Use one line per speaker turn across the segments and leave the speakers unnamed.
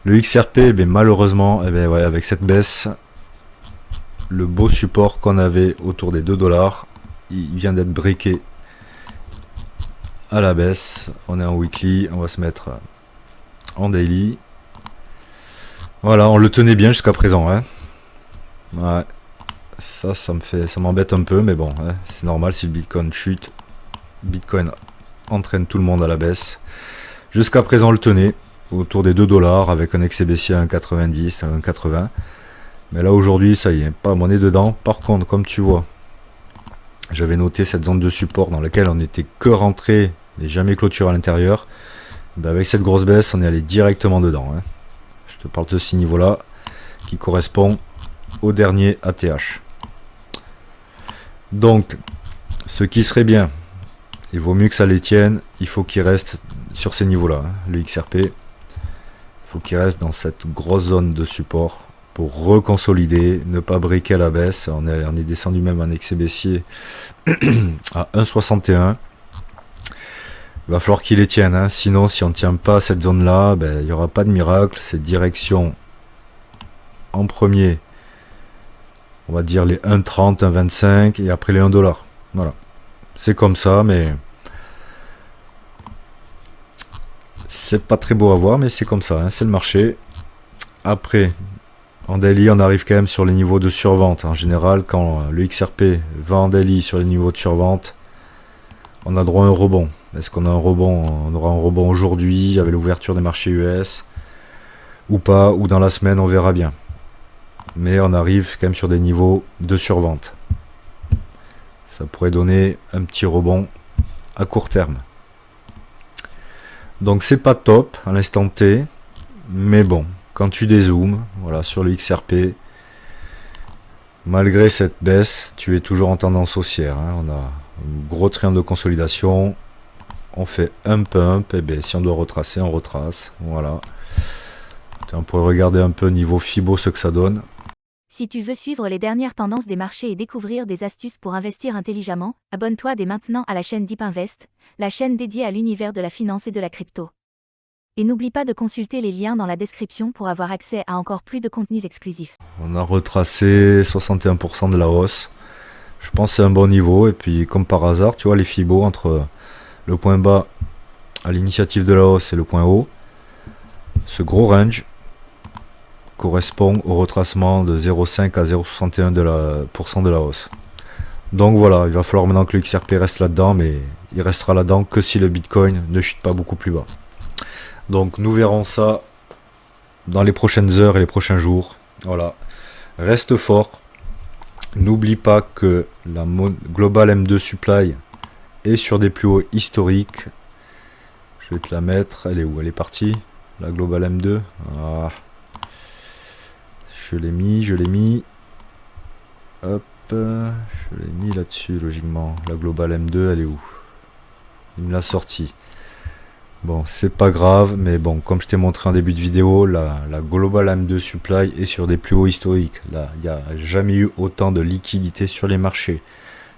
Le XRP, ben, malheureusement, eh ben, ouais, avec cette baisse, le beau support qu'on avait autour des 2 $, il vient d'être briqué à la baisse. On est en weekly, on va se mettre en daily. Voilà, on le tenait bien jusqu'à présent. Hein. Ouais. Ça m'embête un peu, mais bon, hein, c'est normal si le Bitcoin chute. Bitcoin entraîne tout le monde à la baisse. Jusqu'à présent, on le tenait autour des 2 $ avec un excès baissier à 1,90, à 1,80. Mais là, aujourd'hui, ça y est, pas monnaie dedans. Par contre, comme tu vois, j'avais noté cette zone de support dans laquelle on n'était que rentré et jamais clôturé à l'intérieur. Ben avec cette grosse baisse, on est allé directement dedans. Hein. Je te parle de ce niveau-là qui correspond au dernier ATH. Donc, ce qui serait bien, il vaut mieux que ça les tienne, il faut qu'il reste sur ces niveaux-là, hein, le XRP. Il faut qu'il reste dans cette grosse zone de support pour reconsolider, ne pas briquer à la baisse. On est descendu même en excès baissier à 1,61. Il va falloir qu'il les tienne, hein. Sinon si on ne tient pas cette zone-là, ben, il n'y aura pas de miracle. C'est direction en premier, on va dire les 1,30, 1,25 et après les 1 $. Voilà. C'est comme ça, mais c'est pas très beau à voir, mais c'est comme ça, hein, c'est le marché. Après, en daily, on arrive quand même sur les niveaux de survente. En général, quand le XRP va en daily sur les niveaux de survente, on a droit à un rebond. Est-ce qu'on a un rebond? On aura un rebond aujourd'hui avec l'ouverture des marchés US ou pas, ou dans la semaine, on verra bien. Mais on arrive quand même sur des niveaux de survente. Ça pourrait donner un petit rebond à court terme. Donc c'est pas top à l'instant T, mais bon, quand tu dézoomes, voilà, sur le XRP, malgré cette baisse, tu es toujours en tendance haussière. Hein. On a un gros triangle de consolidation, on fait un pump, et bien si on doit retracer, on retrace. Voilà. On pourrait regarder un peu niveau Fibo ce que ça donne.
Si tu veux suivre les dernières tendances des marchés et découvrir des astuces pour investir intelligemment, abonne-toi dès maintenant à la chaîne Deep Invest, la chaîne dédiée à l'univers de la finance et de la crypto. Et n'oublie pas de consulter les liens dans la description pour avoir accès à encore plus de contenus exclusifs.
On a retracé 61% de la hausse. Je pense que c'est un bon niveau. Et puis comme par hasard, tu vois les Fibo entre le point bas à l'initiative de la hausse et le point haut. Ce gros range correspond au retracement de 0,5 à 0,61% de la hausse. Donc voilà, il va falloir maintenant que le XRP reste là-dedans, mais il restera là-dedans que si le Bitcoin ne chute pas beaucoup plus bas. Donc nous verrons ça dans les prochaines heures et les prochains jours. Voilà, reste fort. N'oublie pas que la Global M2 Supply est sur des plus hauts historiques. Je vais te la mettre. Elle est où? Elle est partie. La Global M2. Ah. Je l'ai mis. Hop. Je l'ai mis là-dessus, logiquement. La Global M2, elle est où? Il me l'a sorti. Bon, c'est pas grave, mais bon, comme je t'ai montré en début de vidéo, la Global M2 Supply est sur des plus hauts historiques. Là, il n'y a jamais eu autant de liquidité sur les marchés.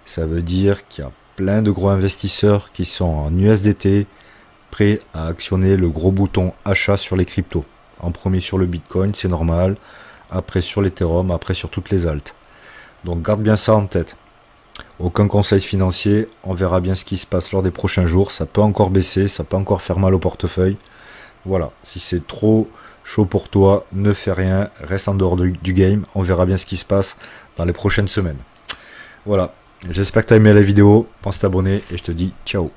Ça veut dire qu'il y a plein de gros investisseurs qui sont en USDT, prêts à actionner le gros bouton achat sur les cryptos. En premier sur le Bitcoin, c'est normal. Après sur l'Ethereum, après sur toutes les altes. Donc garde bien ça en tête. Aucun conseil financier, on verra bien ce qui se passe lors des prochains jours. Ça peut encore baisser, ça peut encore faire mal au portefeuille. Voilà, si c'est trop chaud pour toi, ne fais rien, reste en dehors du game. On verra bien ce qui se passe dans les prochaines semaines. Voilà, j'espère que tu as aimé la vidéo. Pense t'abonner et je te dis ciao.